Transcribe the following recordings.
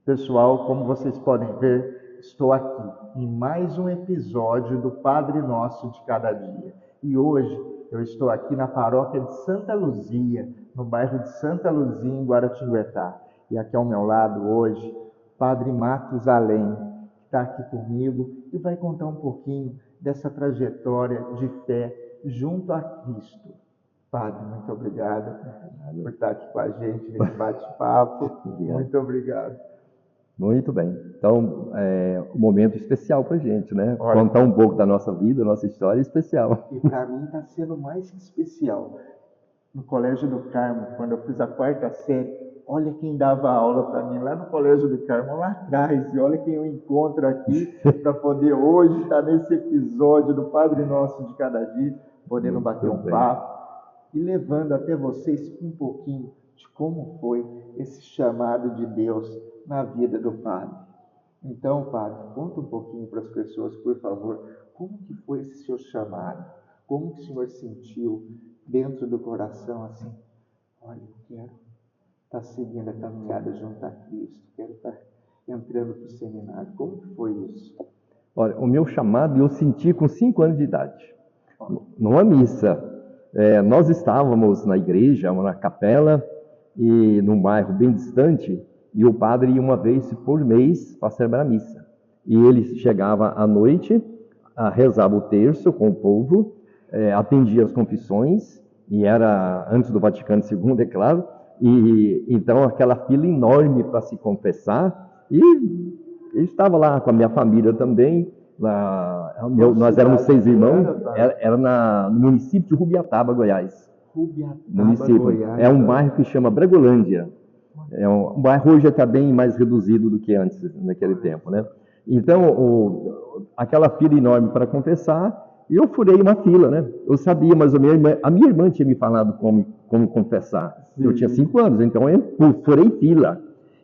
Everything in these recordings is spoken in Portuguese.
Pessoal, como vocês podem ver, estou aqui em mais um episódio do Padre Nosso de Cada Dia. E hoje eu estou aqui na paróquia de Santa Luzia, no bairro de Santa Luzia, em Guaratinguetá. E aqui ao meu lado hoje, Padre Matusalém, que está aqui comigo e vai contar um pouquinho dessa trajetória de fé junto a Cristo. Padre, muito obrigado por estar aqui com a gente nesse bate-papo. Muito obrigado. Muito bem. Então, é um momento especial para a gente, né? Olha, contar um pouco da nossa vida, nossa história especial. E para mim está sendo mais que especial. No Colégio do Carmo, quando eu fiz a 4ª série, olha quem dava aula para mim lá no Colégio do Carmo, lá atrás. E olha quem eu encontro aqui para poder hoje estar nesse episódio do Padre Nosso de Cada Dia, podendo bater um papo e levando até vocês um pouquinho de como foi esse chamado de Deus na vida do padre. Então, padre, conta um pouquinho para as pessoas, por favor, como que foi esse seu chamado? Como que o senhor sentiu dentro do coração assim? Olha, eu quero estar seguindo a caminhada junto a Cristo, quero estar entrando para o seminário. Como que foi isso? Olha, o meu chamado eu senti com 5 anos de idade. Numa missa. Nós estávamos na igreja, na capela, e num bairro bem distante, e o padre ia uma vez por mês para celebrar a missa. E ele chegava à noite, rezava o terço com o povo, atendia as confissões, e era antes do Vaticano II, é claro, e então aquela fila enorme para se confessar, e eu estava lá com a minha família também. Nós éramos 6 irmãos, era no município de Rubiataba, Goiás. Goiás. É um bairro que chama Bregolândia. É um bairro hoje está bem mais reduzido do que antes, naquele tempo, né? Então, aquela fila enorme para confessar, eu furei uma fila, né? Eu sabia, mas a minha irmã tinha me falado como confessar. Sim. Eu tinha 5 anos, então eu furei fila.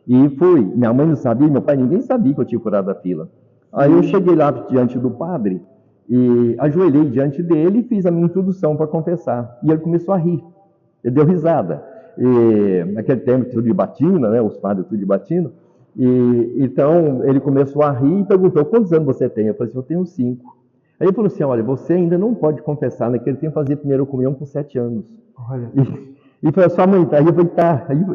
E fui. Minha mãe não sabia, meu pai, ninguém sabia que eu tinha furado a fila. Aí eu cheguei lá diante do padre e ajoelhei diante dele e fiz a minha introdução para confessar. E ele começou a rir. Ele deu risada. E naquele tempo, tudo de batina, né? Os padres tudo de batina. E então ele começou a rir e perguntou: quantos anos você tem? Eu falei assim: eu tenho 5. Aí ele falou assim: olha, você ainda não pode confessar. Naquele tempo fazia primeira comunhão com 7 anos. Olha. E falou: sua mãe tá? Aí eu falei: tá. Aí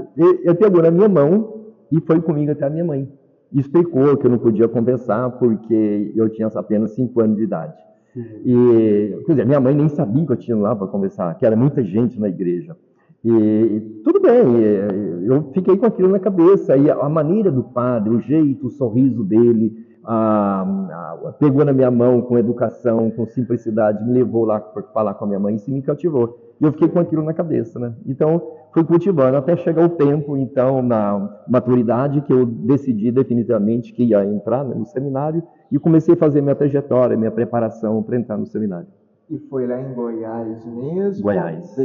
ele pegou na minha mão e foi comigo até a minha mãe. Explicou que eu não podia confessar porque eu tinha apenas 5 anos de idade. E, quer dizer, minha mãe nem sabia que eu tinha lá para confessar, que era muita gente na igreja. E tudo bem, eu fiquei com aquilo na cabeça. E a maneira do padre, o jeito, o sorriso dele, pegou na minha mão com educação, com simplicidade, me levou lá para falar com a minha mãe e se me cativou. E eu fiquei com aquilo na cabeça, né? Então, fui cultivando até chegar o tempo, então, na maturidade, que eu decidi definitivamente que ia entrar, né, no seminário, e comecei a fazer minha trajetória, minha preparação para entrar no seminário. E foi lá em Goiás mesmo? Goiás.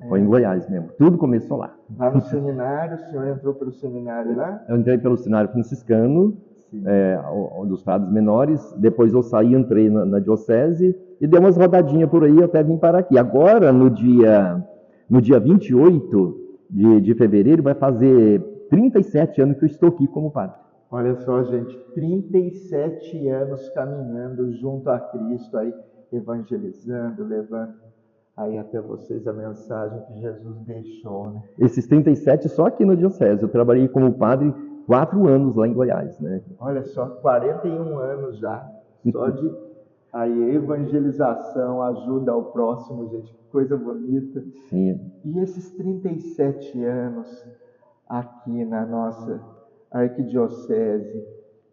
Foi em Goiás mesmo. Tudo começou lá. Lá no seminário, o senhor entrou pelo seminário lá? Eu entrei pelo seminário franciscano, dos padres menores. Depois eu saí, entrei na diocese e dei umas rodadinhas por aí até vim parar aqui. Agora, no dia 28 de fevereiro, vai fazer 37 anos que eu estou aqui como padre. Olha só, gente, 37 anos caminhando junto a Cristo, aí evangelizando, levando aí até vocês a mensagem que Jesus deixou, né? Esses 37 só aqui na diocese. Eu trabalhei como padre 4 anos lá em Goiás, né? Olha só, 41 anos já, só de aí evangelização, ajuda ao próximo, gente, que coisa bonita. Sim. E esses 37 anos aqui na nossa arquidiocese,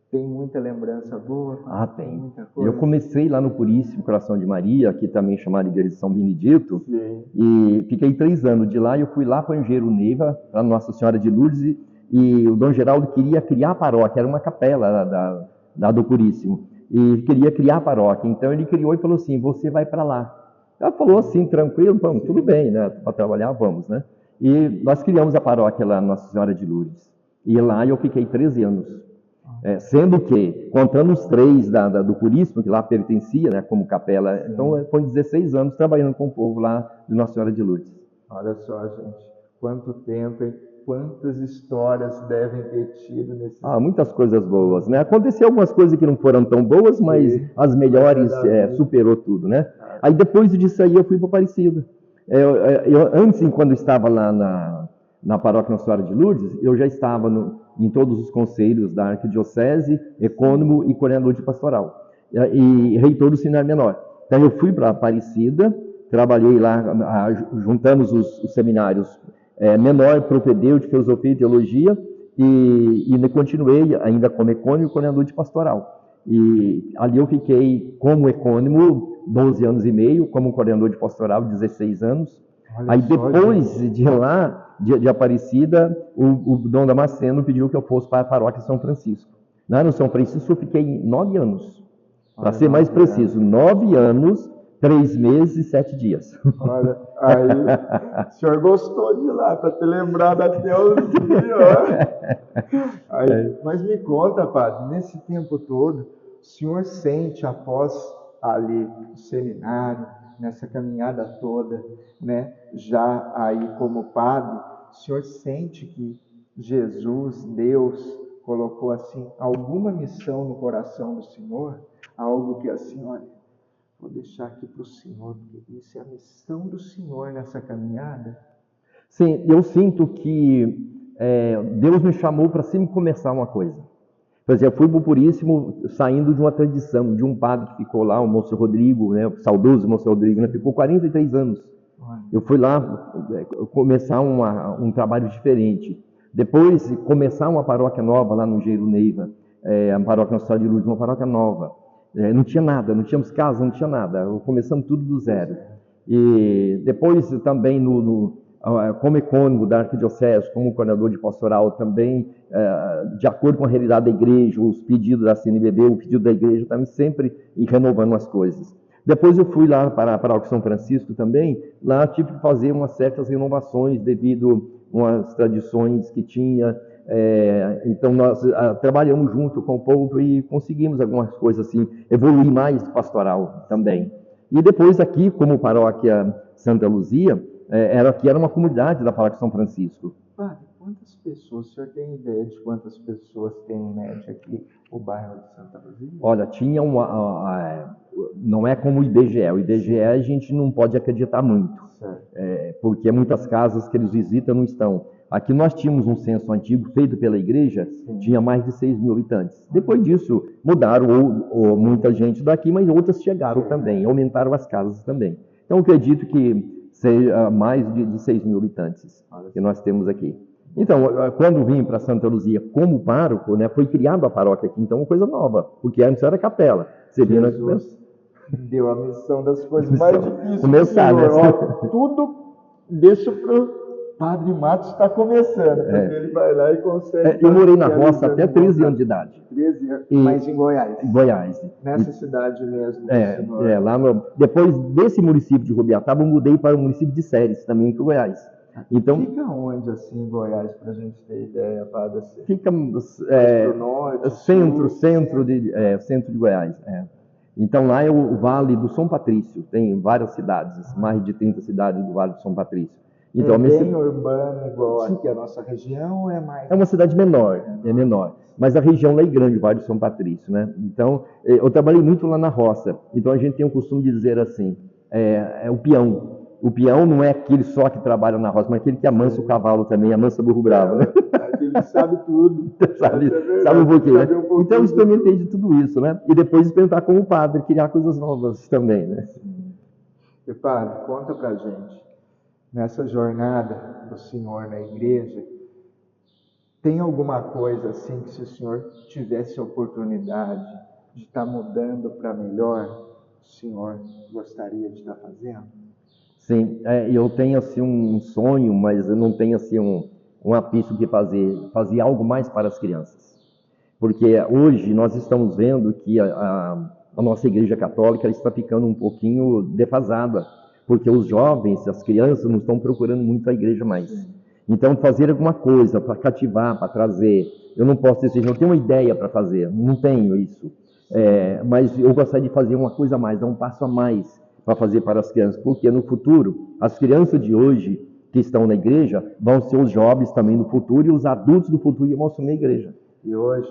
tem muita lembrança boa? Tem. Muita coisa. Eu comecei lá no Puríssimo Coração de Maria, aqui também chamado Igreja de São Benedito. Sim. E fiquei 3 anos de lá. Eu fui lá para Engenheiro Neiva, para Nossa Senhora de Lourdes, e o Dom Geraldo queria criar a paróquia, era uma capela do Puríssimo, e queria criar a paróquia. Então ele criou e falou assim: você vai para lá. Ela falou assim, tranquilo, vamos, tudo bem, né? Para trabalhar, vamos, né? E nós criamos a paróquia lá, Nossa Senhora de Lourdes. E lá eu fiquei 13 anos. Sendo que, contando os 3 do Puríssimo, que lá pertencia, né, como capela, sim, então foi 16 anos trabalhando com o povo lá de Nossa Senhora de Lourdes. Olha só, gente, quanto tempo, hein? quantas histórias devem ter tido nesse... Muitas coisas boas, né? Aconteceu algumas coisas que não foram tão boas, mas as melhores superou tudo, né? Aí depois disso aí eu fui para Aparecida. Antes, quando eu estava lá na Paróquia Nossa Senhora de Lourdes, eu já estava em todos os conselhos da Arquidiocese, ecônomo e coordenador de pastoral, e reitor do Seminário Menor. Então eu fui para Aparecida, trabalhei lá, juntamos os seminários menor, propedêutico, filosofia e teologia, e continuei ainda como ecônomo e coordenador de pastoral. E ali eu fiquei como ecônomo 12 anos e meio, como coordenador de pastoral 16 anos. Olha Aí só, depois gente. de lá, de Aparecida, o Dom Damasceno pediu que eu fosse para a paróquia São Francisco. Lá no São Francisco eu fiquei 9 anos. Para ser mais preciso, 9 anos, 3 meses e 7 dias. Olha, aí o senhor gostou de lá, para ter lembrado até os dias. Mas me conta, padre, nesse tempo todo, o senhor sente após ali o seminário, nessa caminhada toda, né, já aí como padre, o senhor sente que Jesus, Deus, colocou assim alguma missão no coração do senhor? Algo que assim, olha, vou deixar aqui para o senhor, porque isso é a missão do senhor nessa caminhada? Sim, eu sinto que Deus me chamou para sempre começar uma coisa. Por exemplo, eu fui para o Puríssimo saindo de uma tradição, de um padre que ficou lá, o Monsenhor Rodrigo, né, o saudoso Monsenhor Rodrigo, né, ficou 43 anos. Eu fui lá começar um trabalho diferente. Depois, começar uma paróquia nova lá no Engenheiro Neiva, a paróquia Nossa Senhora de Lourdes, uma paróquia nova. Não tinha nada, não tínhamos casa, não tinha nada. Começamos tudo do zero. E depois também como ecônomo da Arquidiocese, como coordenador de pastoral também, de acordo com a realidade da igreja, os pedidos da CNBB, o pedido da igreja, também sempre renovando as coisas. Depois eu fui lá para a paróquia São Francisco também, lá tive que fazer umas certas renovações devido a umas tradições que tinha. Então nós trabalhamos junto com o povo e conseguimos algumas coisas assim, evoluir mais pastoral também. E depois aqui, como paróquia Santa Luzia, era uma comunidade da paróquia São Francisco. Padre, quantas pessoas, o senhor tem ideia de quantas pessoas tem em média aqui o bairro de Santa Luzia? Olha, tinha não é como o IBGE a gente não pode acreditar muito, porque muitas casas que eles visitam não estão. Aqui nós tínhamos um censo antigo feito pela igreja, tinha mais de 6 mil habitantes. Depois disso, mudaram muita gente daqui, mas outras chegaram também, aumentaram as casas também. Então, eu acredito que seja mais de 6 mil habitantes que nós temos aqui. Então, quando vim para Santa Luzia como pároco, né, foi criada a paróquia aqui, então uma coisa nova, porque antes era capela. Jesus deu a missão das coisas mais difíceis. Começar, né? Tudo deixa para o Padre Matos está começando, porque ele vai lá e consegue... eu morei na roça até 13 anos de idade. 13 anos, mas em Goiás. Em Goiás. Nessa cidade mesmo. Depois desse município de Rubiataba, eu mudei para o município de Séries, também em Goiás. Então, fica onde, assim, em Goiás, para a gente ter ideia, Padre? Fica norte, centro de Goiás. Então, lá é o Vale do São Patrício, tem várias cidades, mais de 30 cidades do Vale do São Patrício. Então, é bem urbano igual aqui a nossa região, ou é mais? É uma cidade menor, mas a região lá é grande, o Vale do São Patrício, né? Então, eu trabalhei muito lá na roça, então a gente tem o costume de dizer assim, o peão. O peão não é aquele só que trabalha na roça, mas aquele que amansa o cavalo também, amansa burro bravo, né? Ele sabe tudo. sabe um pouquinho, né? Então eu experimentei de tudo isso, né? E depois experimentar como padre, criar coisas novas também, né? E padre, conta pra gente, nessa jornada do senhor na igreja, tem alguma coisa assim que se o senhor tivesse a oportunidade de estar mudando para melhor, o senhor gostaria de estar fazendo? Sim, eu tenho assim um sonho, mas eu não tenho assim um apício que fazer algo mais para as crianças. Porque hoje nós estamos vendo que a nossa igreja católica está ficando um pouquinho defasada, porque os jovens, as crianças não estão procurando muito a igreja mais. Então, fazer alguma coisa para cativar, para trazer, eu não posso dizer, eu tenho uma ideia para fazer, não tenho isso. Mas eu gostaria de fazer uma coisa a mais, dar um passo a mais para fazer para as crianças, porque no futuro, as crianças de hoje, que estão na igreja vão ser os jovens também do futuro e os adultos do futuro que vão assumir a igreja. E hoje,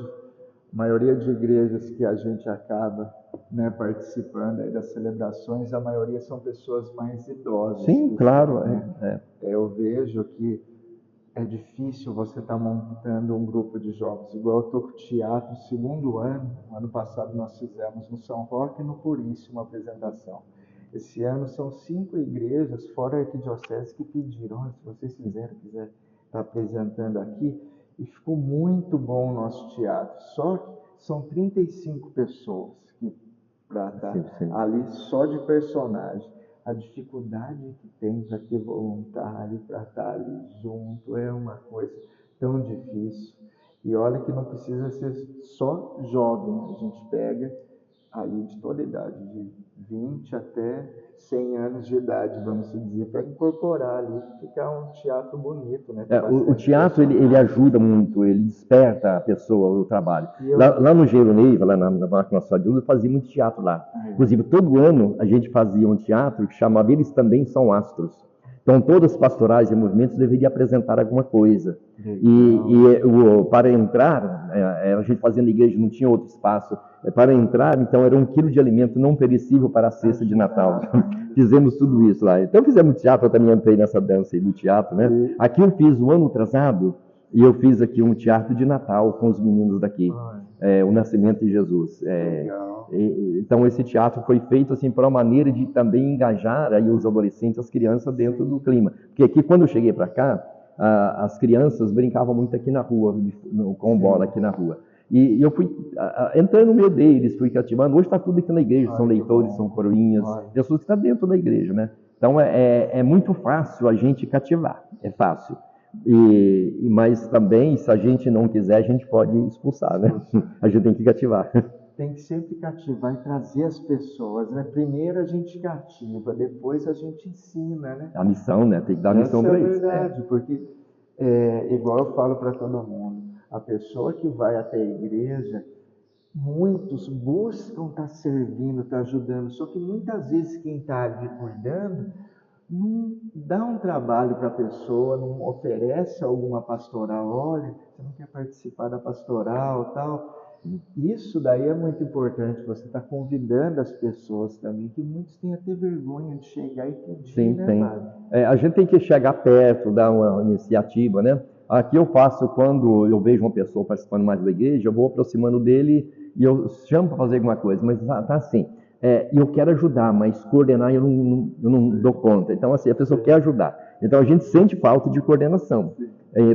a maioria de igrejas que a gente acaba, né, participando aí das celebrações, a maioria são pessoas mais idosas. Sim, claro. Eu vejo que é difícil você estar montando um grupo de jovens. Igual eu estou com o teatro, segundo ano passado nós fizemos no São Roque e no Purício uma apresentação. Esse ano são 5 igrejas, fora a arquidiocese, que pediram, se vocês quiser estar apresentando aqui, e ficou muito bom o nosso teatro. Só que são 35 pessoas para estar ali só de personagem. A dificuldade que tem para ter voluntário, para estar ali junto, é uma coisa tão difícil. E olha que não precisa ser só jovem, a gente pega ali de toda idade, de 20 até 100 anos de idade, vamos dizer, para incorporar ali, ficar um teatro bonito, né? O teatro, ele ajuda muito, ele desperta a pessoa, o trabalho. Lá no Engenheiro Neiva, lá na Máquina Nossa de Luz, eu fazia muito teatro lá. Inclusive, todo ano a gente fazia um teatro que chamava Eles Também São Astros. Então, todas as pastorais e movimentos deveriam apresentar alguma coisa. Para entrar, a gente fazia na igreja, não tinha outro espaço. Para entrar, então, era 1 quilo de alimento não perecível para a cesta de Natal. Fizemos tudo isso lá. Então, fizemos teatro, eu também entrei nessa dança aí do teatro, né? Aqui eu fiz o ano atrasado, e eu fiz aqui um teatro de Natal com os meninos daqui. O Nascimento de Jesus. Então, esse teatro foi feito assim para uma maneira de também engajar aí os adolescentes, as crianças dentro do clima. Porque aqui, quando eu cheguei para cá, as crianças brincavam muito aqui na rua, com bola aqui na rua. E eu fui entrando no meio deles, fui cativando. Hoje está tudo aqui na igreja, são leitores, são coroinhas, pessoas que estão dentro da igreja, né? Então, é muito fácil a gente cativar, é fácil. Mas também, se a gente não quiser, a gente pode expulsar, né? A gente tem que cativar. Tem que sempre cativar e trazer as pessoas, né? Primeiro a gente cativa, depois a gente ensina, né? A missão, né? Tem que dar a missão para eles. É verdade, porque, igual eu falo para todo mundo, a pessoa que vai até a igreja, muitos buscam estar servindo, estar ajudando, só que muitas vezes quem está ali cuidando não dá um trabalho para a pessoa, não oferece alguma pastoral, olha, você não quer participar da pastoral, tal. Isso daí é muito importante, você está convidando as pessoas também, que muitos têm até vergonha de chegar e pedir, Sim, né, tem. Padre? A gente tem que chegar perto, dar uma iniciativa, né? Aqui eu faço, quando eu vejo uma pessoa participando mais da igreja, eu vou aproximando dele e eu chamo para fazer alguma coisa, mas tá assim, eu quero ajudar, mas coordenar eu não dou conta. Então, assim, a pessoa quer ajudar. Então, a gente sente falta de coordenação.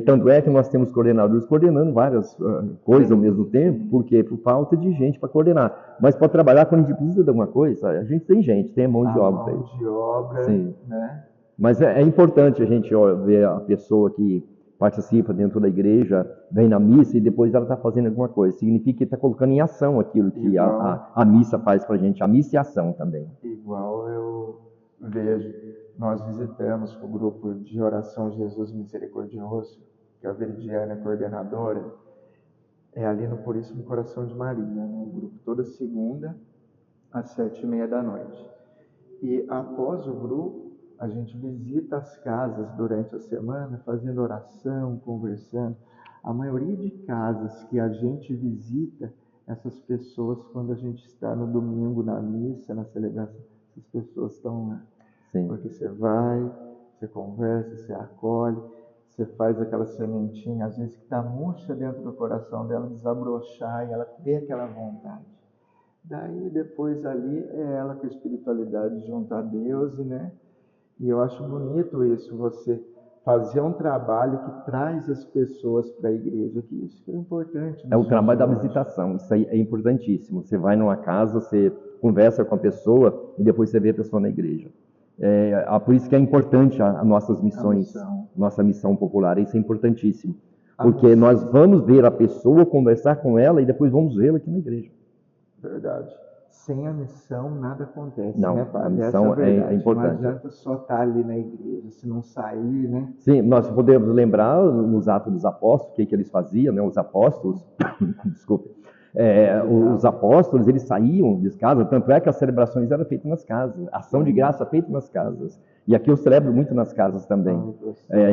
Tanto é que nós temos coordenadores coordenando várias coisas ao mesmo tempo, porque por falta de gente para coordenar. Mas para trabalhar, quando a gente precisa de alguma coisa, a gente tem gente, tem mão de obra para isso. Mão de obra, sim, né? Mas é importante a gente ver a pessoa que participa dentro da igreja, vem na missa e depois ela está fazendo alguma coisa. Significa que está colocando em ação aquilo que a missa faz para a gente. A missa e a ação também. Igual eu vejo, nós visitamos o grupo de oração Jesus Misericordioso, que a Veridiana é coordenadora, ali no Puríssimo Coração de Maria, né? O grupo toda segunda às 7h30. E após o grupo, a gente visita as casas durante a semana, fazendo oração, conversando. A maioria de casas que a gente visita, essas pessoas, quando a gente está no domingo na missa, na celebração, essas pessoas estão lá. Sim. Porque você vai, você conversa, você acolhe, você faz aquela sementinha, às vezes que está murcha dentro do coração dela, desabrochar e ela ter aquela vontade. Daí depois ali é ela com a espiritualidade junto a Deus, né? E eu acho bonito isso, você fazer um trabalho que traz as pessoas para a igreja, que isso é importante. É o trabalho da visitação, isso aí é importantíssimo. Você vai numa casa, você conversa com a pessoa e depois você vê a pessoa na igreja. Por isso que é importante as nossas missões, nossa missão popular, isso é importantíssimo. Porque nós vamos ver a pessoa, conversar com ela e depois vamos vê-la aqui na igreja. Verdade. Sem a missão, nada acontece, não, né, Padre? A missão é importante. Não adianta só estar ali na igreja, se não sair, né? Sim, nós podemos lembrar nos Atos dos Apóstolos, o que eles faziam, né? Os apóstolos, desculpe, Os apóstolos, eles saíam de casa, tanto é que as celebrações eram feitas nas casas, ação de graça feita nas casas. E aqui eu celebro muito nas casas também.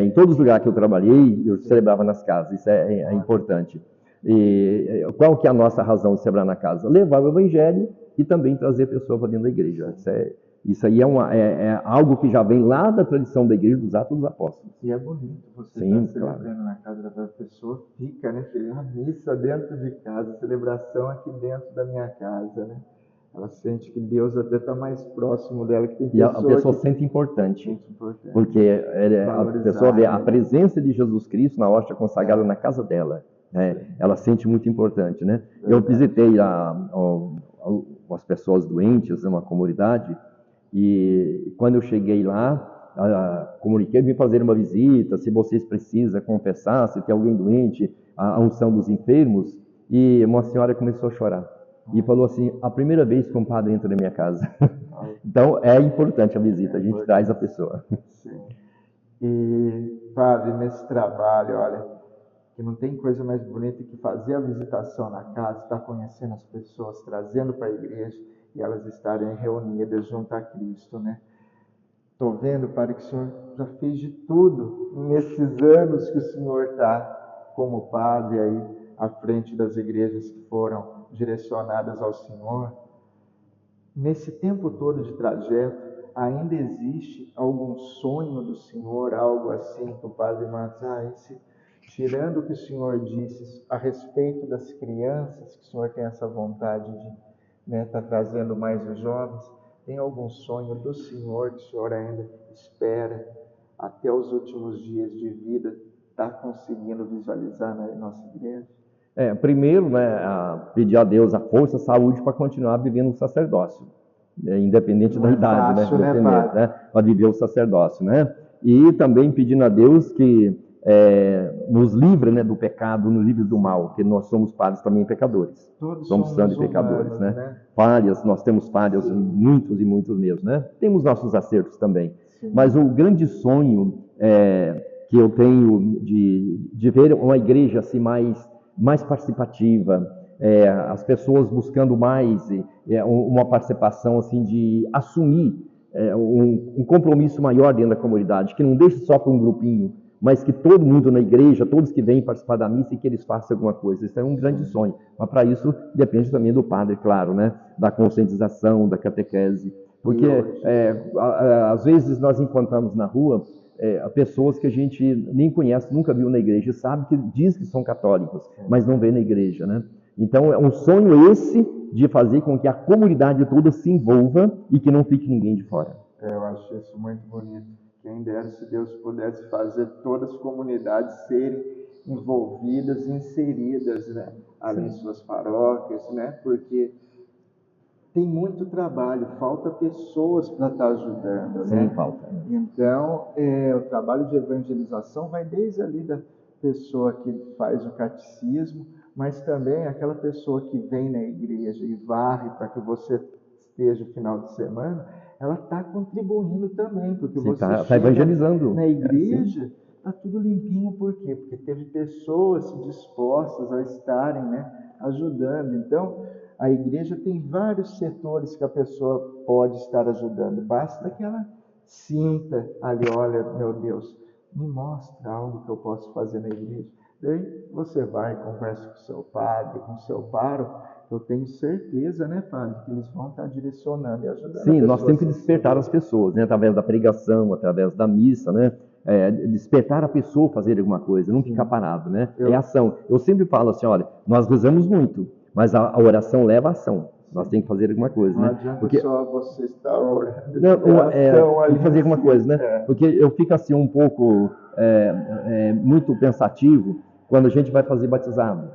Em todos os lugares que eu trabalhei, eu celebrava nas casas, isso é importante. E qual que é a nossa razão de celebrar na casa? Levar o evangelho e também trazer pessoas para dentro da igreja. Isso aí é algo que já vem lá da tradição da igreja, dos Atos dos Apóstolos. E é bonito você Sim, estar celebrando na casa da pessoa, fica, né? A missa dentro de casa, a celebração aqui dentro da minha casa, né? Ela sente que Deus até está mais próximo dela. Que tem e a pessoa sente importante, porque a pessoa vê a presença de Jesus Cristo na hóstia consagrada na casa dela. Ela sente muito importante, né? Eu visitei as pessoas doentes, uma comunidade, e quando eu cheguei lá, comuniquei, vim fazer uma visita, se vocês precisam confessar, se tem alguém doente, a unção dos enfermos, e uma senhora começou a chorar. E falou assim, a primeira vez que um padre entra na minha casa. Então, é importante a visita, a gente traz a pessoa. Sim. E, padre, nesse trabalho, olha, que não tem coisa mais bonita que fazer a visitação na casa, estar conhecendo as pessoas, trazendo para a igreja e elas estarem reunidas junto a Cristo, né? Estou vendo, padre, que o senhor já fez de tudo nesses anos que o senhor está como padre aí à frente das igrejas que foram direcionadas ao Senhor. Nesse tempo todo de trajeto, ainda existe algum sonho do Senhor, algo assim que o padre Martins, tirando o que o Senhor disse a respeito das crianças, que o Senhor tem essa vontade de estar trazendo mais os jovens, tem algum sonho do Senhor que o Senhor ainda espera até os últimos dias de vida estar conseguindo visualizar na nossa igreja? Primeiro, pedir a Deus a força, a saúde para continuar vivendo o sacerdócio, independente da idade, fácil, para viver o sacerdócio, né? E também pedindo a Deus que nos livre, do pecado, nos livre do mal, porque nós somos padres também pecadores. Todos somos santos e pecadores, né? Falhas, nós temos falhas, muitos e muitos mesmo, né? Temos nossos acertos também. Sim. Mas o grande sonho que eu tenho de ver uma igreja assim mais participativa, as pessoas buscando mais uma participação assim de assumir um compromisso maior dentro da comunidade, que não deixe só para um grupinho, mas que todo mundo na igreja, todos que vêm participar da missa, e que eles façam alguma coisa. Isso é um grande sonho. Mas para isso depende também do padre, claro, né? Da conscientização, da catequese. Porque às vezes nós encontramos na rua pessoas que a gente nem conhece, nunca viu na igreja, sabe que diz que são católicos, mas não vê na igreja, né? Então é um sonho esse de fazer com que a comunidade toda se envolva e que não fique ninguém de fora. Eu acho isso muito bonito. Quem dera se Deus pudesse fazer todas as comunidades serem envolvidas, inseridas, né, ali em suas paróquias, né? Porque tem muito trabalho, falta pessoas para estar ajudando, né? Sim, falta. Então, o trabalho de evangelização vai desde ali da pessoa que faz o catecismo, mas também aquela pessoa que vem na igreja e varre para que você esteja no final de semana, ela está contribuindo também, porque você está evangelizando na igreja, está tudo limpinho, por quê? Porque teve pessoas dispostas a estarem, né, ajudando. Então, a igreja tem vários setores que a pessoa pode estar ajudando, basta que ela sinta ali, olha, meu Deus, me mostra algo que eu posso fazer na igreja. Daí você vai, conversa com o seu padre, com o seu pároco, eu tenho certeza, né, padre, que eles vão estar direcionando e ajudando. Sim, nós temos que despertar as pessoas, né, através da pregação, através da missa, né, despertar a pessoa a fazer alguma coisa, não ficar parado, né, é ação. Eu sempre falo assim, olha, nós rezamos muito, mas a oração leva a ação. Nós temos que fazer alguma coisa, não né? Adianta Porque só você estar orando. Não, tem que fazer alguma coisa, né? Porque eu fico assim um pouco muito pensativo quando a gente vai fazer batizado.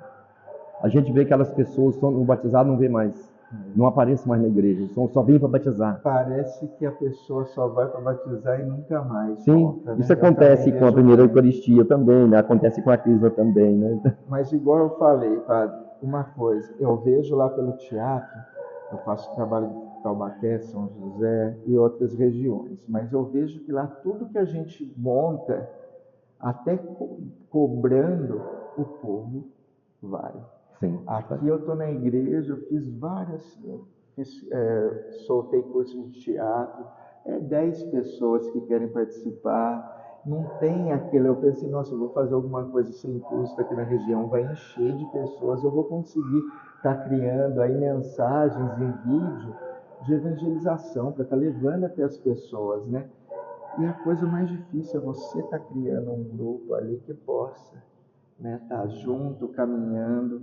A gente vê que aquelas pessoas que no batizado não vê mais, não aparecem mais na igreja, só vêm para batizar. Parece que a pessoa só vai para batizar e nunca mais. Sim, volta, isso né? acontece com a primeira Eucaristia também, né? Acontece com a Crisma também, né? Mas igual eu falei, padre, uma coisa, eu vejo lá pelo teatro, eu faço trabalho de Taubaté, São José e outras regiões, mas eu vejo que lá tudo que a gente monta, até cobrando, o povo vai. Sim. Aqui eu estou na igreja, eu fiz soltei curso de teatro, 10 pessoas que querem participar, não tem aquele, eu pensei, nossa, eu vou fazer alguma coisa sem custo aqui na região, vai encher de pessoas, eu vou conseguir estar criando aí mensagens em vídeo de evangelização, para estar levando até as pessoas, né? E a coisa mais difícil é você estar criando um grupo ali que possa, né, estar junto, caminhando,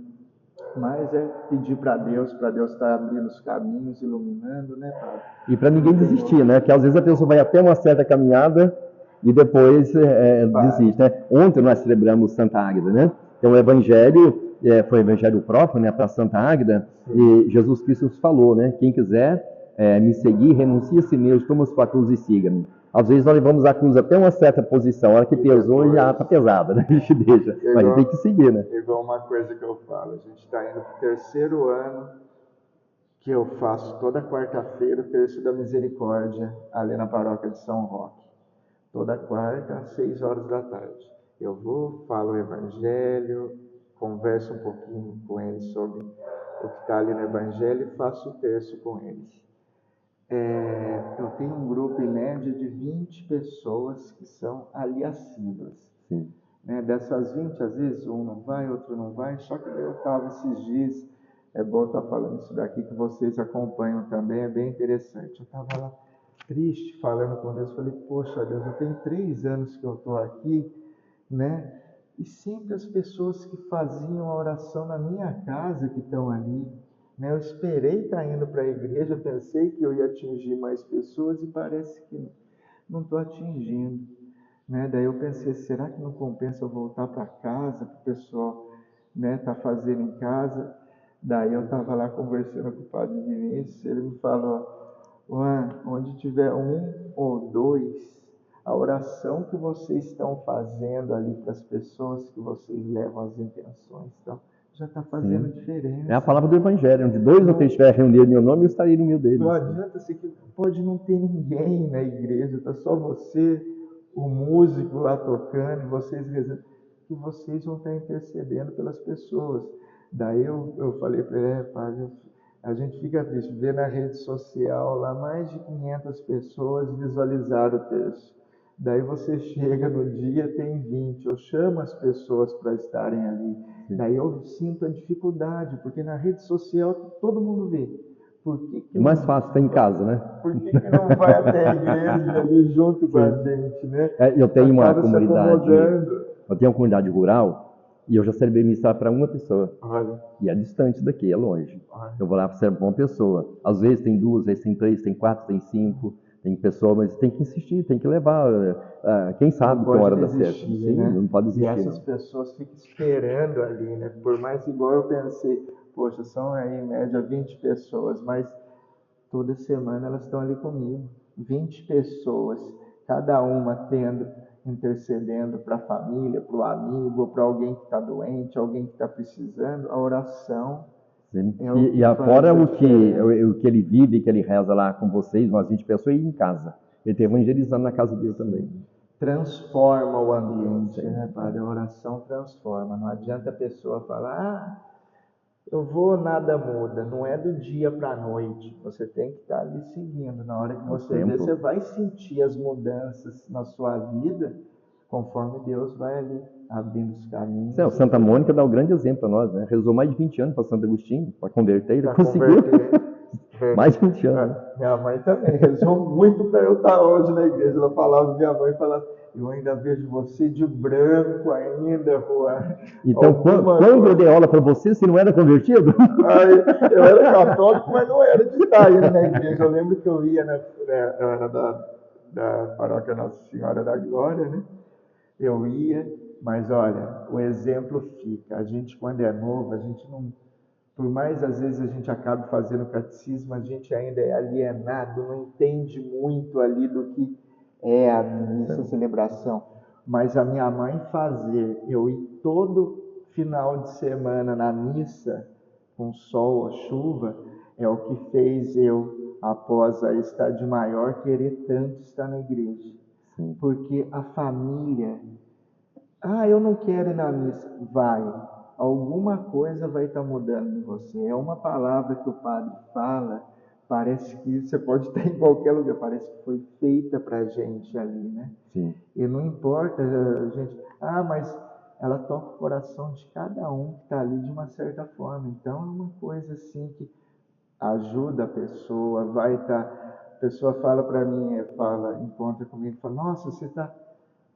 mas é pedir para Deus estar abrindo os caminhos, iluminando, né, Padre? E para ninguém desistir, né? Que às vezes a pessoa vai até uma certa caminhada e depois desiste, né? Ontem nós celebramos Santa Águeda, né? Então o Evangelho foi o Evangelho próprio, né, para Santa Águeda. E Jesus Cristo nos falou, né? Quem quiser me seguir, renuncie a si mesmo, toma sua cruz e siga-me. Às vezes nós levamos a cruz até uma certa posição, a hora que pesou já está pesada, né? A gente deixa, mas a gente tem que seguir, né? Igual uma coisa que eu falo, a gente está indo para o 3º ano que eu faço toda quarta-feira o Terço da Misericórdia, ali na paróquia de São Roque. Toda quarta, às 6 horas da tarde. Eu vou, falo o Evangelho, converso um pouquinho com eles sobre o que está ali no Evangelho e faço o terço com eles. Eu tenho um grupo em média de 20 pessoas que são ali assíduas. Sim. Né? Dessas 20, às vezes um não vai, outro não vai, só que eu estava esses dias, é bom estar falando isso daqui que vocês acompanham também, é bem interessante. Eu estava lá triste, falando com Deus, falei, poxa Deus, eu tenho 3 anos que eu estou aqui, né? E sempre as pessoas que faziam a oração na minha casa que estão ali, né? Eu esperei estar indo para a igreja, pensei que eu ia atingir mais pessoas e parece que não estou atingindo, né? Daí eu pensei, será que não compensa eu voltar para casa, para o pessoal, né, tá fazendo em casa? Daí eu estava lá conversando com o Padre Vinícius, ele me falou, Juan, onde tiver 1 ou 2, a oração que vocês estão fazendo ali para as pessoas que vocês levam as intenções, então, já está fazendo diferença. É a palavra do Evangelho, onde 2 ou 3 estiverem reunidos em meu nome, eu estarei no meio deles. Não adianta ser que pode não ter ninguém na igreja, está só você, o músico lá tocando, e vocês rezando, que vocês vão estar intercedendo pelas pessoas. Daí eu falei para ele, Padre, a gente fica triste, ver na rede social lá mais de 500 pessoas visualizaram o terço. Daí você chega no dia, tem 20, eu chamo as pessoas para estarem ali. Daí eu sinto a dificuldade, porque na rede social todo mundo vê. Por que é mais fácil estar em casa, né? Por que não vai até a igreja ali junto com a gente, né? Eu tenho uma Acaba se comunidade, acomodando. eu tenho uma comunidade rural e eu já celebrei missa para uma pessoa. Olha, E é distante daqui, é longe. olha. Eu vou lá para uma pessoa. Às vezes tem 2, às vezes tem 3, tem 4, tem 5, tem pessoa, mas tem que insistir, tem que levar. Quem sabe que é a hora da certa. Sim, né? não pode E desistir. essas pessoas ficam esperando ali, né? Por mais igual eu pensei, poxa, são aí em média 20 pessoas, mas toda semana elas estão ali comigo. 20 pessoas, cada uma intercedendo para a família, para o amigo, para alguém que está doente, alguém que está precisando. A oração é o que E faz fora a o que diferença. ele vive, que ele reza lá com vocês, umas 20 pessoas, e em casa. Ele está evangelizando na casa dele também. Transforma o ambiente, né, Padre? A oração transforma. Não adianta a pessoa falar, eu vou, nada muda. Não é do dia para a noite. Você tem que estar ali seguindo. Na hora que você vê, você vai sentir as mudanças na sua vida, conforme Deus vai ali abrindo os caminhos. O Santa Mônica dá um grande exemplo para nós, né? Rezou mais de 20 anos para Santo Agostinho, para converter, ele conseguiu. Mais de 20 anos. Minha mãe também rezou muito para eu estar hoje na igreja. Ela falava, minha mãe falava, eu ainda vejo você de branco ainda, Juan. Então, quando eu dei aula para você não era convertido? Eu era católico, mas não era de estar indo na igreja. Eu lembro que eu ia eu era da paróquia Nossa Senhora da Glória, né? Eu ia, mas olha, o exemplo fica. A gente, quando é novo, a gente não... Por mais, às vezes, a gente acabe fazendo catecismo, a gente ainda é alienado, não entende muito ali do que é a missa, a celebração. Mas a minha mãe fazer, eu ir todo final de semana na missa, com sol ou chuva, é o que fez eu, após a estádio maior, querer tanto estar na igreja. Porque a família... eu não quero ir na missa. Vai. alguma coisa vai estar mudando em você. É uma palavra que o padre fala, parece que você pode estar em qualquer lugar, parece que foi feita para a gente ali, né? Sim. E não importa, gente, mas ela toca o coração de cada um que está ali de uma certa forma. Então é uma coisa assim que ajuda a pessoa, vai estar. A pessoa fala para mim, encontra comigo, fala: nossa, você está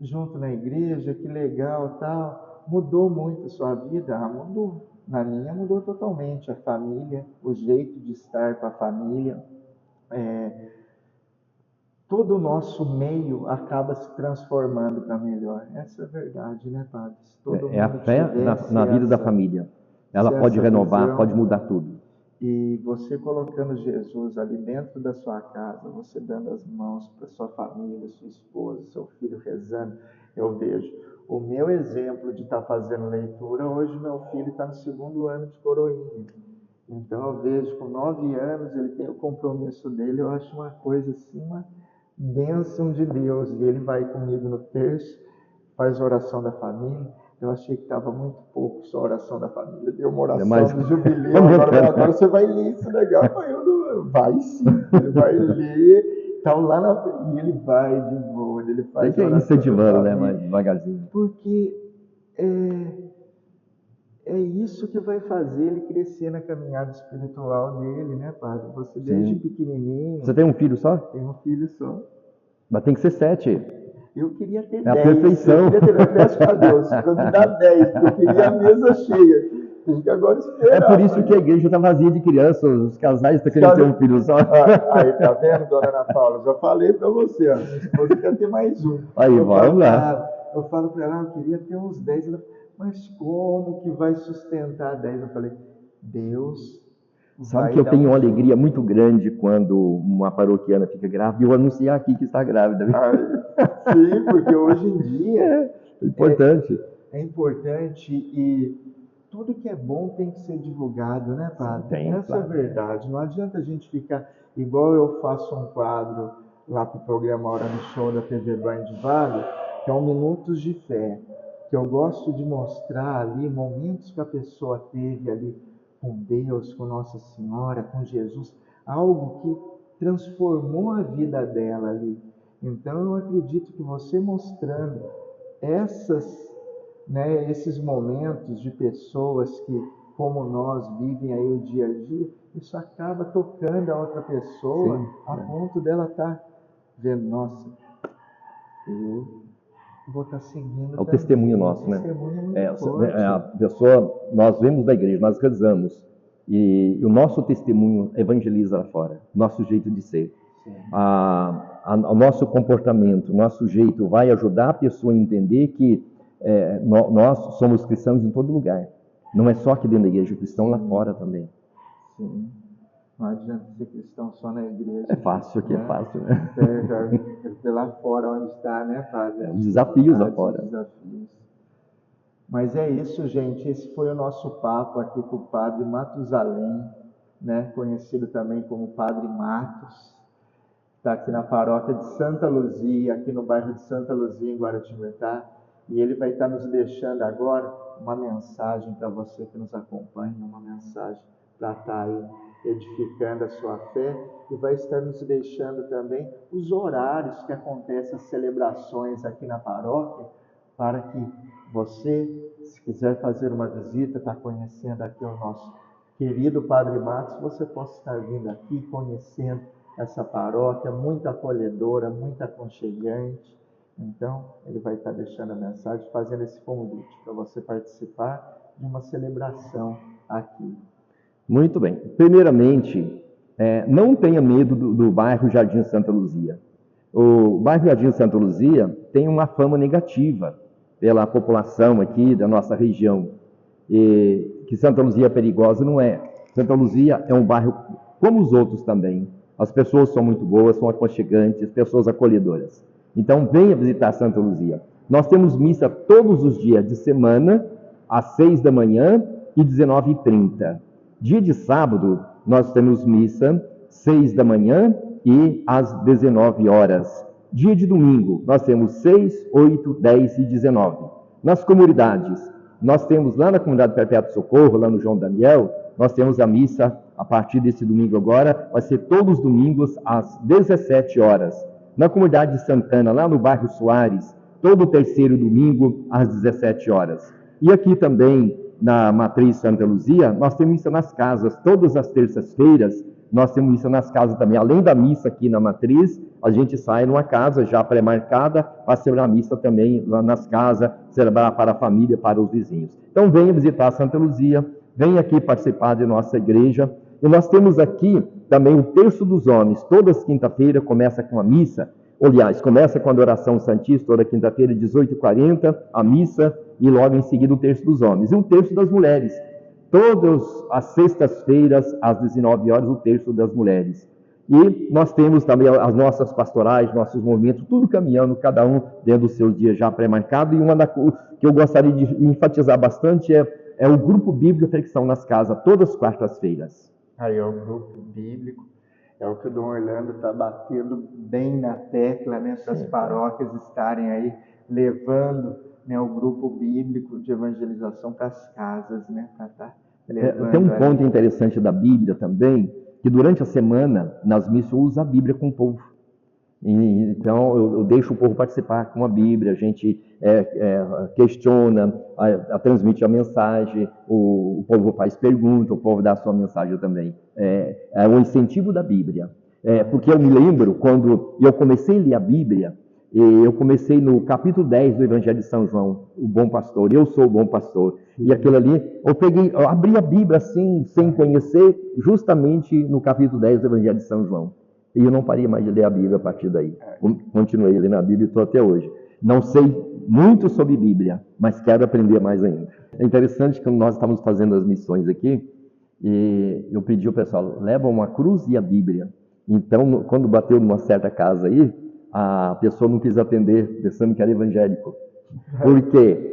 junto na igreja, que legal, tal. Mudou muito a sua vida? Mudou. Na minha mudou totalmente. A família, o jeito de estar com a família, todo o nosso meio acaba se transformando para melhor. Essa é a verdade, né, padre? Se todo É a mundo fé na vida da família. Ela pode renovar, visão, pode mudar tudo. E você colocando Jesus ali dentro da sua casa, você dando as mãos para sua família, sua esposa, seu filho rezando, eu vejo o meu exemplo de estar fazendo leitura. Hoje meu filho está no 2º ano de coroinha. Então eu vejo com 9 anos, ele tem o compromisso dele. Eu acho uma coisa assim, uma bênção de Deus. E ele vai comigo no terço, faz a oração da família. Eu achei que estava muito pouco só a oração da família. Deu uma oração do jubileu. Agora você vai ler isso legal. Vai sim, ele vai ler. Então, e ele vai de boa. Ele faz tem que ir incentivando, né, mais devagarzinho. Porque é isso que vai fazer ele crescer na caminhada espiritual dele, né, padre? Você desde pequenininho... Você tem um filho só? Tenho um filho só. Mas tem que ser 7. Eu queria ter 10. É a perfeição. Eu peço para Deus, para me dar 10, porque eu queria a mesa cheia. Tem que agora esperar. É por isso que a igreja está vazia de crianças, os casais estão querendo ter um filho só. Aí, tá vendo, dona Ana Paula? Já falei para você, ó, minha esposa quer ter mais um. Aí, vamos lá. Eu falo para ela, eu queria ter uns 10. Ela, mas como que vai sustentar 10? Eu falei, Deus... Sabe que eu tenho uma alegria muito grande quando uma paroquiana fica grávida e eu anunciar aqui que está grávida. Sim, porque hoje em dia é importante. É importante e tudo que é bom tem que ser divulgado, né, padre? Essa é a verdade. Não adianta a gente ficar igual eu faço um quadro lá para o programa Hora no Show da TV Banho de Vale, que é o Minutos de Fé, que eu gosto de mostrar ali momentos que a pessoa teve ali com Deus, com Nossa Senhora, com Jesus, algo que transformou a vida dela ali. Então eu acredito que você mostrando esses momentos de pessoas que, como nós, vivem aí o dia a dia, isso acaba tocando a outra pessoa. Sim, a ponto dela estar vendo, nossa, eu vou estar seguindo. É o testemunho nosso, né? A pessoa, nós vemos da igreja, nós rezamos, e o nosso testemunho evangeliza lá fora, nosso jeito de ser. O nosso comportamento, o nosso jeito vai ajudar a pessoa a entender que nós somos cristãos em todo lugar. Não é só aqui dentro da igreja, cristão lá fora também. Sim. Não adianta ser cristão só na igreja. É fácil, aqui é fácil, né? Lá fora onde está, né, padre? Desafios lá fora. Desafios. Mas é isso, gente. Esse foi o nosso papo aqui com o padre Matusalém, né? Conhecido também como Padre Matos. Está aqui na paróquia de Santa Luzia, aqui no bairro de Santa Luzia, em Guaratinguetá. E ele vai estar nos deixando agora uma mensagem para você que nos acompanha, uma mensagem para estar aí edificando a sua fé, e vai estar nos deixando também os horários que acontecem as celebrações aqui na paróquia, para que você, se quiser fazer uma visita, está conhecendo aqui o nosso querido Padre Matos, você possa estar vindo aqui, conhecendo essa paróquia, muito acolhedora, muito aconchegante. Então, ele vai estar deixando a mensagem, fazendo esse convite para você participar de uma celebração aqui. Muito bem. Primeiramente, não tenha medo do bairro Jardim Santa Luzia. O bairro Jardim Santa Luzia tem uma fama negativa pela população aqui da nossa região. E que Santa Luzia é perigosa, não é. Santa Luzia é um bairro como os outros também. As pessoas são muito boas, são aconchegantes, pessoas acolhedoras. Então, venha visitar Santa Luzia. Nós temos missa todos os dias de semana, às 6 da manhã e 19h30. Dia de sábado, nós temos missa 6 da manhã e às 19 horas. Dia de domingo, nós temos 6, 8, 10 e 19. Nas comunidades, nós temos lá na Comunidade Perpétuo Socorro, lá no João Daniel, nós temos a missa, a partir desse domingo agora, vai ser todos os domingos às 17 horas. Na Comunidade de Santana, lá no bairro Soares, todo terceiro domingo às 17 horas. E aqui também, na Matriz Santa Luzia, nós temos missa nas casas, todas as terças-feiras, nós temos missa nas casas também. Além da missa aqui na Matriz, a gente sai numa casa já pré-marcada para celebrar a missa também lá nas casas, celebrar para a família, para os vizinhos. Então venha visitar Santa Luzia, venha aqui participar de nossa igreja. E nós temos aqui também o Terço dos Homens. Todas quinta-feira começa com a missa. Aliás, começa com a adoração santista, toda quinta-feira, 18h40, a missa, e logo em seguida o Terço dos Homens. E o Terço das Mulheres. Todas as sextas-feiras, às 19 horas, o Terço das Mulheres. E nós temos também as nossas pastorais, nossos movimentos, tudo caminhando, cada um dentro do seu dia já pré-marcado. E uma que eu gostaria de enfatizar bastante é o Grupo Bíblico Fricção nas Casas, todas as quartas-feiras. Aí é o grupo bíblico, é o que o Dom Orlando está batendo bem na tecla, né, para as paróquias estarem aí levando, né, o grupo bíblico de evangelização para as casas, né, para estar levando. Tem um ponto interessante da Bíblia também, que durante a semana, nas missas, eu uso a Bíblia com o povo. Então, eu deixo o povo participar com a Bíblia, a gente questiona, transmite a mensagem, o povo faz pergunta, o povo dá a sua mensagem também. É um incentivo da Bíblia. Porque eu me lembro, quando eu comecei a ler a Bíblia, eu comecei no capítulo 10 do Evangelho de São João, o bom pastor, eu sou o bom pastor. E aquilo ali, eu abri a Bíblia assim, sem conhecer, justamente no capítulo 10 do Evangelho de São João. E eu não parei mais de ler a Bíblia a partir daí. Continuei lendo a Bíblia e estou até hoje. Não sei muito sobre Bíblia, mas quero aprender mais ainda. É interessante que nós estávamos fazendo as missões aqui, e eu pedi ao pessoal, leva uma cruz e a Bíblia. Então, quando bateu numa certa casa aí, a pessoa não quis atender, pensando que era evangélico. Porque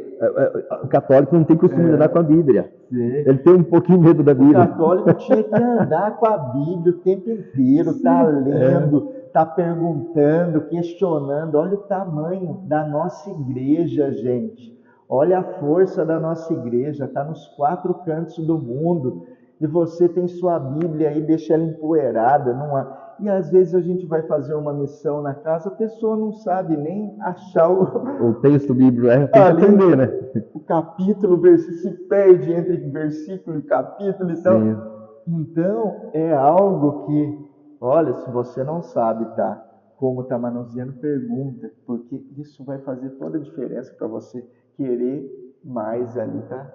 o católico não tem costume de andar com a Bíblia. Sim. Ele tem um pouquinho de medo da Bíblia. O católico tinha que andar com a Bíblia o tempo inteiro, tá lendo, tá perguntando, questionando. Olha o tamanho da nossa igreja, gente. Olha a força da nossa igreja, está nos 4 cantos do mundo. E você tem sua Bíblia aí, deixa ela empoeirada. E às vezes a gente vai fazer uma missão na casa, a pessoa não sabe nem achar o texto bíblico, tem que aprender, né? O capítulo, o versículo, se perde entre versículo e capítulo. Então é algo que, olha, se você não sabe, tá? Como está manuseando, pergunta, porque isso vai fazer toda a diferença para você querer mais ali, tá?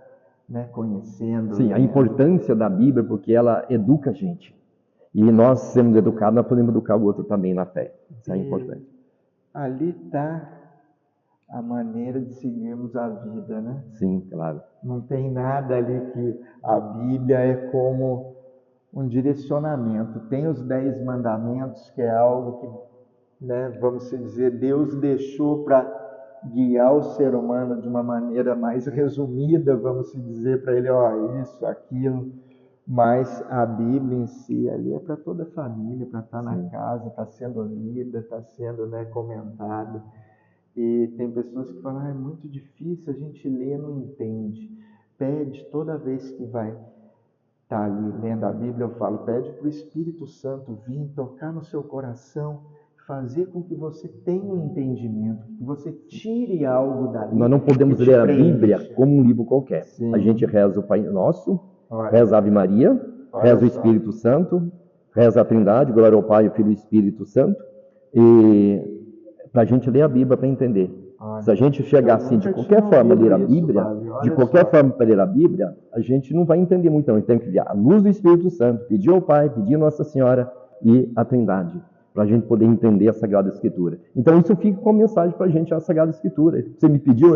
Né? Conhecendo. Sim, a importância da Bíblia, porque ela educa a gente. E nós, sendo educados, nós podemos educar o outro também na fé. Isso é importante. Ali está a maneira de seguirmos a vida, né? Sim, claro. Não tem nada ali que a Bíblia é como um direcionamento. Tem os 10 mandamentos, que é algo que, né, vamos dizer, Deus deixou para guiar o ser humano de uma maneira mais resumida, vamos dizer para ele, ó, isso, aquilo. Mas a Bíblia em si ali é para toda a família, para estar na casa, está sendo lida, está sendo, né, comentada. E tem pessoas que falam, é muito difícil, a gente lê, não entende. Pede toda vez que vai estar ali lendo a Bíblia, eu falo, pede para o Espírito Santo vir tocar no seu coração, fazer com que você tenha um entendimento, que você tire algo dali. Nós não podemos ler a Bíblia como um livro qualquer. Sim. A gente reza o Pai Nosso, reza a Ave Maria, reza o Espírito Santo, reza a Trindade, glória ao Pai, ao Filho e ao Espírito Santo, e para a gente ler a Bíblia para entender. Se a gente chegar assim, de qualquer forma, ler a Bíblia, de qualquer forma para ler a Bíblia, a gente não vai entender muito, não. A gente tem que ver a luz do Espírito Santo, pedir ao Pai, pedir a Nossa Senhora e a Trindade, para a gente poder entender a Sagrada Escritura. Então, isso fica com a mensagem para a gente, a Sagrada Escritura. Você me pediu,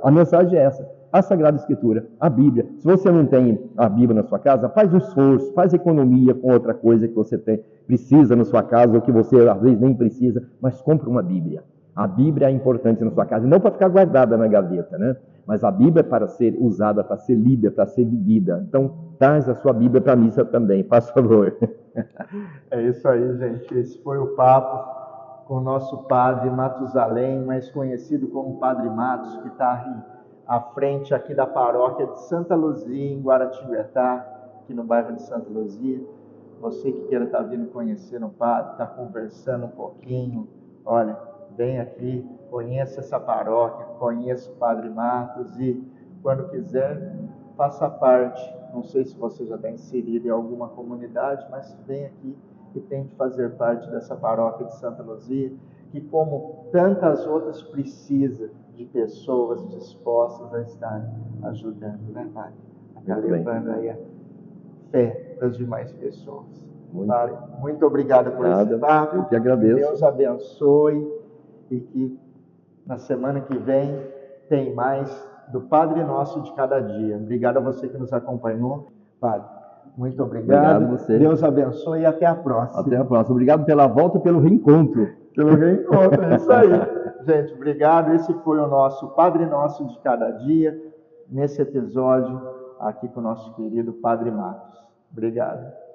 a mensagem é essa. A Sagrada Escritura, a Bíblia. Se você não tem a Bíblia na sua casa, faz um esforço, faz economia com outra coisa que você precisa na sua casa, ou que você às vezes nem precisa, mas compre uma Bíblia. A Bíblia é importante na sua casa, não para ficar guardada na gaveta, né? Mas a Bíblia é para ser usada, para ser lida, para ser vivida. Então, traz a sua Bíblia para a missa também, faz favor. É isso aí, gente. Esse foi o papo com o nosso padre Matusalém, mais conhecido como Padre Matos, que está à frente aqui da paróquia de Santa Luzia, em Guaratinguetá, aqui no bairro de Santa Luzia. Você que queira estar vindo conhecer o padre, estar conversando um pouquinho, olha, vem aqui, conheça essa paróquia, conheça o Padre Matos e, quando quiser, faça parte. Não sei se você já está inserido em alguma comunidade, mas vem aqui e tente fazer parte dessa paróquia de Santa Luzia, que, como tantas outras, precisa de pessoas dispostas a estarem ajudando, né, Padre? A estar levando aí a fé para as demais pessoas. Padre, muito obrigado por esse papo. Eu que agradeço. Que Deus abençoe e que na semana que vem tem mais do Padre Nosso de cada dia. Obrigado a você que nos acompanhou. Padre, muito obrigado. Obrigado a você. Deus abençoe e até a próxima. Até a próxima. Obrigado pela volta e pelo reencontro. Pelo reencontro, é isso aí. Gente, obrigado. Esse foi o nosso Padre Nosso de cada dia, nesse episódio aqui com o nosso querido Padre Matos. Obrigado.